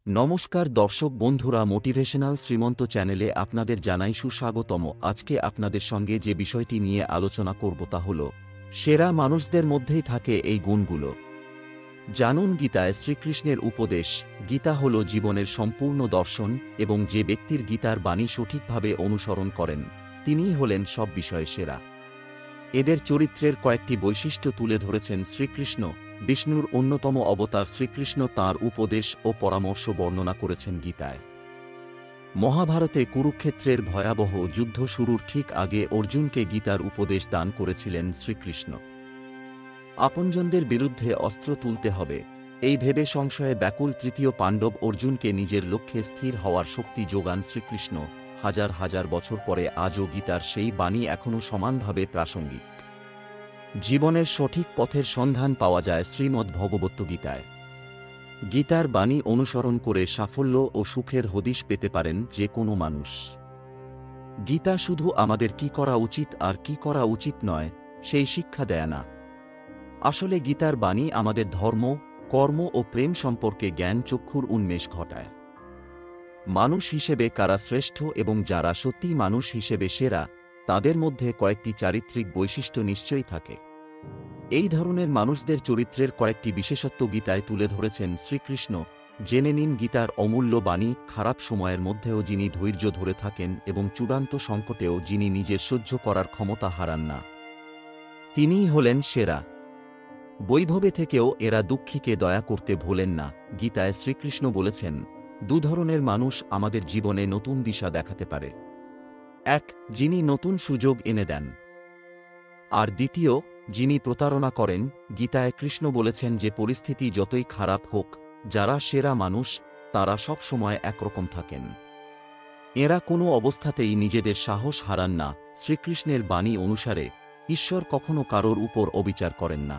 নমস্কার দর্শক বন্ধুরা, মোটিভেশনাল শ্রীমন্ত চ্যানেলে আপনাদের জানাই সুস্বাগতম। আজকে আপনাদের সঙ্গে যে বিষয়টি নিয়ে আলোচনা করব তা হল সেরা মানুষদের মধ্যেই থাকে এই গুণগুলো। জানুন, গীতায় শ্রীকৃষ্ণের উপদেশ। গীতা হল জীবনের সম্পূর্ণ দর্শন এবং যে ব্যক্তির গীতার বাণী সঠিকভাবে অনুসরণ করেন তিনিই হলেন সব বিষয়ে সেরা। এদের চরিত্রের কয়েকটি বৈশিষ্ট্য তুলে ধরেছেন শ্রীকৃষ্ণ। বিষ্ণুর অন্যতম অবতার শ্রীকৃষ্ণ তাঁর উপদেশ ও পরামর্শ বর্ণনা করেছেন গীতায়। মহাভারতে কুরুক্ষেত্রের ভয়াবহ যুদ্ধ শুরুর ঠিক আগে অর্জুনকে গীতার উপদেশ দান করেছিলেন শ্রীকৃষ্ণ। আপনজনদের বিরুদ্ধে অস্ত্র তুলতে হবে এই ভেবে সংশয়ে ব্যাকুল তৃতীয় পাণ্ডব অর্জুনকে নিজের লক্ষ্যে স্থির হওয়ার শক্তি যোগান শ্রীকৃষ্ণ। হাজার হাজার বছর পরে আজও গীতার সেই বাণী এখনও সমানভাবে প্রাসঙ্গিক। জীবনের সঠিক পথের সন্ধান পাওয়া যায় শ্রীমদ্ ভগবদ্গীতায়। গীতার বাণী অনুসরণ করে সাফল্য ও সুখের হদিশ পেতে পারেন যে কোনো মানুষ। গীতা শুধু আমাদের কি করা উচিত আর কি করা উচিত নয় সেই শিক্ষা দেয় না। আসলে গীতার বাণী আমাদের ধর্ম, কর্ম ও প্রেম সম্পর্কে জ্ঞান চক্ষুর উন্মেষ ঘটায়। মানুষ হিসেবে কারা শ্রেষ্ঠ এবং যারা সত্যিই মানুষ হিসেবে সেরা, তাদের মধ্যে কয়েকটি চারিত্রিক বৈশিষ্ট্য নিশ্চয়ই থাকে। এই ধরনের মানুষদের চরিত্রের কয়েকটি বিশেষত্ব গীতায় তুলে ধরেছেন শ্রীকৃষ্ণ। জেনে নিন গীতার অমূল্য বাণী। খারাপ সময়ের মধ্যেও যিনি ধৈর্য ধরে থাকেন এবং চূড়ান্ত সংকটেও যিনি নিজের সহ্য করার ক্ষমতা হারান না, তিনিই হলেন সেরা। বৈভবে থেকেও এরা দুঃখীকে দয়া করতে ভোলেন না। গীতায় শ্রীকৃষ্ণ বলেছেন, দু ধরনের মানুষ আমাদের জীবনে নতুন দিশা দেখাতে পারে। এক, যিনি নতুন সুযোগ এনে দেন, আর দ্বিতীয়, যিনি প্রতারণা করেন। গীতায় কৃষ্ণ বলেছেন যে পরিস্থিতি যতই খারাপ হোক, যারা সেরা মানুষ তারা সব সময় একরকম থাকেন। এরা কোনো অবস্থাতেই নিজেদের সাহস হারান না। শ্রীকৃষ্ণের বাণী অনুসারে ঈশ্বর কখনো কারোর উপর অবিচার করেন না।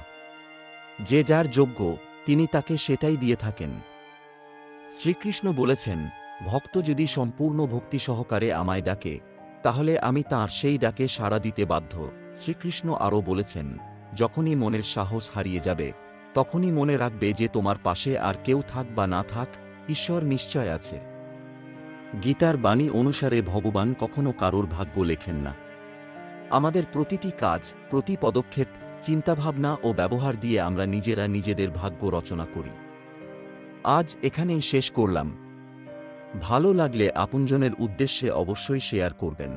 যে যার যোগ্য তিনি তাকে সেটাই দিয়ে থাকেন। শ্রীকৃষ্ণ বলেছেন, ভক্ত যদি সম্পূর্ণ ভক্তি সহকারে আমায় ডাকে তাহলে আমি তাঁর সেই ডাকে সাড়া দিতে বাধ্য। শ্রীকৃষ্ণ আরও বলেছেন, যখনই মনের সাহস হারিয়ে যাবে তখনই মনে রাখবে যে তোমার পাশে আর কেউ থাক বা না থাক, ঈশ্বর নিশ্চয় আছে। গীতার বাণী অনুসারে ভগবান কখনো কারোর ভাগ্য লেখেন না। আমাদের প্রতিটি কাজ, প্রতি পদক্ষেপ, চিন্তাভাবনা ও ব্যবহার দিয়ে আমরা নিজেরা নিজেদের ভাগ্য রচনা করি। আজ এখানেই শেষ করলাম। ভালো লাগলে আপনজনের উদ্দেশ্যে অবশ্যই শেয়ার করবেন।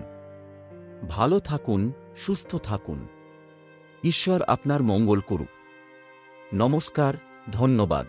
ভালো থাকুন, সুস্থ থাকুন। ঈশ্বর আপনার মঙ্গল করুক। নমস্কার, ধন্যবাদ।